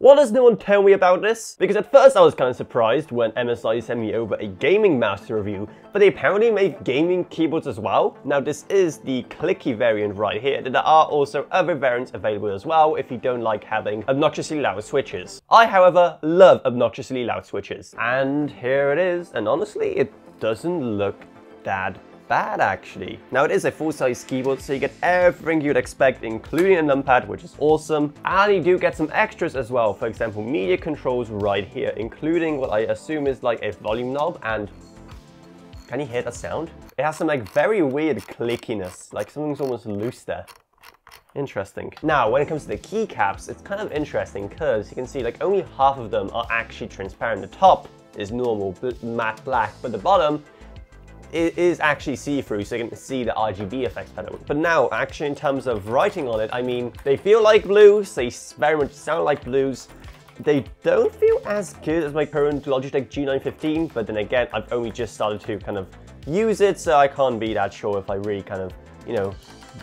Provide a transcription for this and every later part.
Why does no one tell me about this? Because at first I was kind of surprised when MSI sent me over a gaming mouse to review, but they apparently make gaming keyboards as well. Now this is the clicky variant right here. There are also other variants available as well if you don't like having obnoxiously loud switches. I, however, love obnoxiously loud switches. And here it is, and honestly, it doesn't look that bad actually. Now it is a full-size keyboard, so you get everything you'd expect, including a numpad, which is awesome. And you do get some extras as well. For example, media controls right here, including what I assume is like a volume knob. And can you hear that sound? It has some like very weird clickiness, like something's almost loose there. Interesting. Now, when it comes to the keycaps, it's kind of interesting because you can see like only half of them are actually transparent. The top is normal, matte black, but the bottom it is actually see-through, so you can see the Rgb effects pattern. But now, actually, in terms of writing on it, I mean, they feel like blues, they very much sound like blues. They don't feel as good as my current Logitech G915, but then again, I've only just started to kind of use it, so I can't be that sure if I really kind of, you know,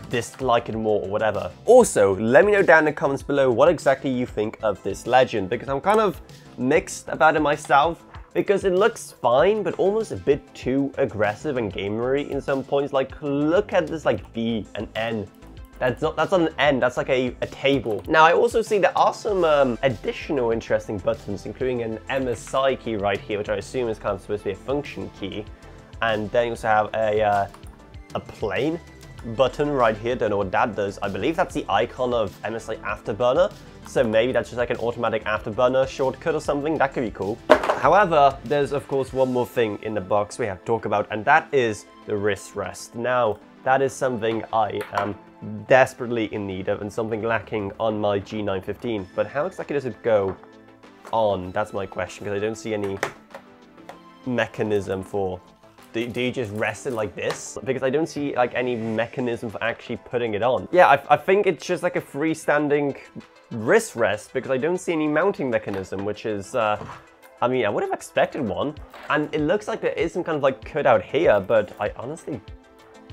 dislike it more or whatever. Also, let me know down in the comments below what exactly you think of this Legend, because I'm kind of mixed about it myself. Because it looks fine, but almost a bit too aggressive and gamery in some points. Like, look at this like B and N. That's not an N, that's like a table. Now, I also see there are some additional interesting buttons, including an MSI key right here, which I assume is kind of supposed to be a function key. And then you also have a plain button right here. Don't know what that does. I believe that's the icon of MSI Afterburner. So maybe that's just like an automatic Afterburner shortcut or something. That could be cool. However, there's of course one more thing in the box we have to talk about, and that is the wrist rest. Now, that is something I am desperately in need of and something lacking on my G915. But how exactly does it go on? That's my question, because I don't see any mechanism for... Do you just rest it like this? Because I don't see like any mechanism for actually putting it on. Yeah, I think it's just like a freestanding wrist rest, because I don't see any mounting mechanism, which is... I mean, I would have expected one, and it looks like there is some kind of like cutout here, but I honestly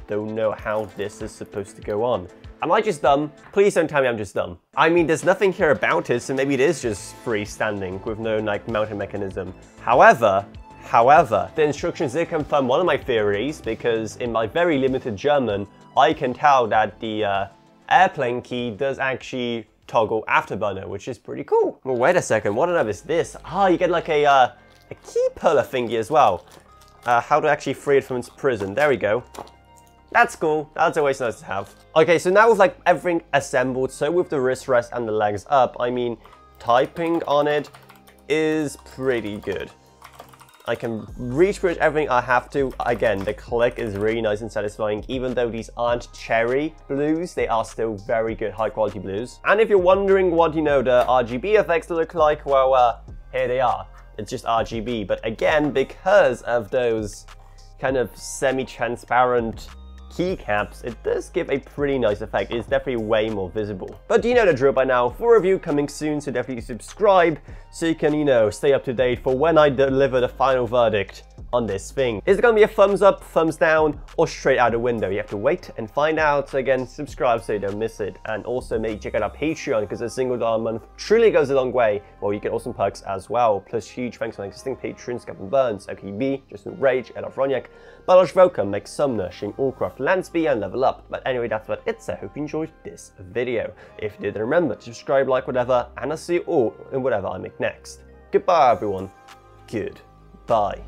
don't know how this is supposed to go on. Am I just dumb? Please don't tell me I'm just dumb. I mean, there's nothing here about it, so maybe it is just freestanding with no like mounting mechanism. However, the instructions did confirm one of my theories, because in my very limited German, I can tell that the airplane key does actually toggle Afterburner, which is pretty cool. Well, wait a second, what on earth is this? Ah, you get like a key puller thingy as well. How to actually free it from its prison. There we go. That's cool. That's always nice to have. Okay, so now with like everything assembled, so with the wrist rest and the legs up, I mean, typing on it is pretty good. I can reach pretty much everything I have to. Again, the click is really nice and satisfying. Even though these aren't cherry blues, they are still very good, high quality blues. And if you're wondering what, you know, the RGB effects look like, well, here they are. It's just RGB. But again, because of those kind of semi-transparent keycaps, it does give a pretty nice effect. It's definitely way more visible. But you know the drill by now. For a review coming soon, so definitely subscribe so you can, you know, stay up to date for when I deliver the final verdict on this thing. Is it gonna be a thumbs up, thumbs down, or straight out the window? You have to wait and find out. So again, subscribe so you don't miss it. And also maybe check out our Patreon, because a single $1 a month truly goes a long way. Well, you get awesome perks as well. Plus huge thanks to my existing patrons, Gavin Burns, OKB, Justin Rage, Elof Roniak, Balosh Welcome, Meg Sumner, Shane Allcroft, Lansby, and Level Up. But anyway, that's about it, so I hope you enjoyed this video. If you did, remember to subscribe, like, whatever, and I'll see you all in whatever I make next. Goodbye, everyone. Goodbye.